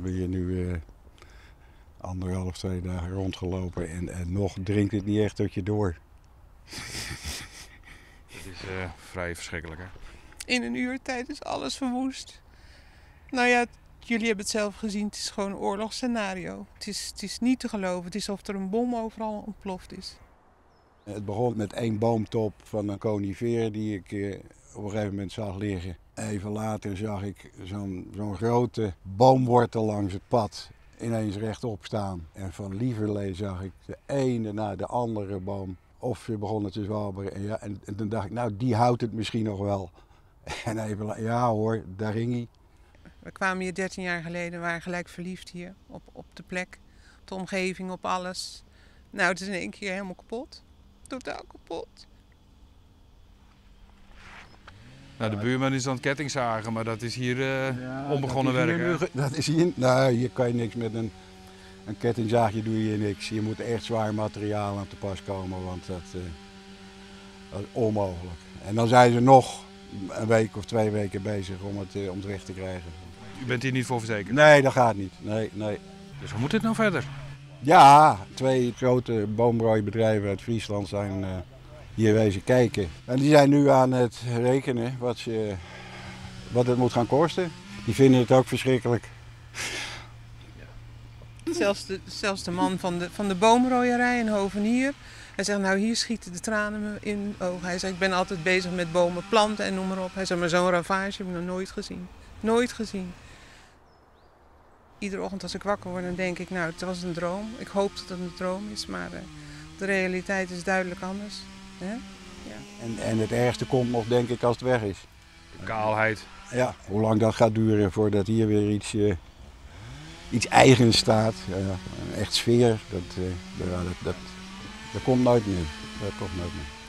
hebben hier nu 1,5, 2 dagen rondgelopen en nog dringt het niet echt tot je door. Het is vrij verschrikkelijk, hè? In een uurtijd is alles verwoest. Nou ja, jullie hebben het zelf gezien, het is gewoon een oorlogsscenario. Het is niet te geloven, het is alsof er een bom overal ontploft is. Het begon met 1 boomtop van een conifeer die ik op een gegeven moment zag liggen. Even later zag ik zo'n grote boomwortel langs het pad ineens rechtop staan. En van lieverlee zag ik de ene na de andere boom. Of ze begonnen te zwabberen. En toen dacht ik, nou die houdt het misschien nog wel. En even ja hoor, daar ging hij. We kwamen hier 13 jaar geleden, we waren gelijk verliefd hier op de plek. Op de omgeving, op alles. Nou, het is in één keer helemaal kapot. Totaal kapot. Nou, de buurman is aan het kettingzagen, maar dat is hier onbegonnen werk. Dat is hier, nou, hier kan je niks met een kettingzaagje doe je niks. Je moet echt zwaar materiaal aan te pas komen, want dat is onmogelijk. En dan zijn ze nog een week of 2 weken bezig om het weg te krijgen. U bent hier niet voor verzekerd? Nee, dat gaat niet. Nee. Dus hoe moet dit nou verder? Ja, 2 grote boomrooibedrijven uit Friesland zijn hier wezen kijken. En die zijn nu aan het rekenen wat het moet gaan kosten. Die vinden het ook verschrikkelijk. Zelfs de man van de boomrooierij, een hovenier. Hij zegt, nou hier schieten de tranen me in de ogen. Hij zegt, ik ben altijd bezig met bomen, planten en noem maar op. Hij zegt, maar zo'n ravage heb ik nog nooit gezien. Nooit gezien. Iedere ochtend als ik wakker word, dan denk ik, nou het was een droom. Ik hoop dat het een droom is, maar de realiteit is duidelijk anders. Hè? Ja. En het ergste komt nog, denk ik, als het weg is. De kaalheid. Ja, hoe lang dat gaat duren voordat hier weer iets eigens staat. Een echt sfeer, dat komt nooit meer. Dat komt nooit meer.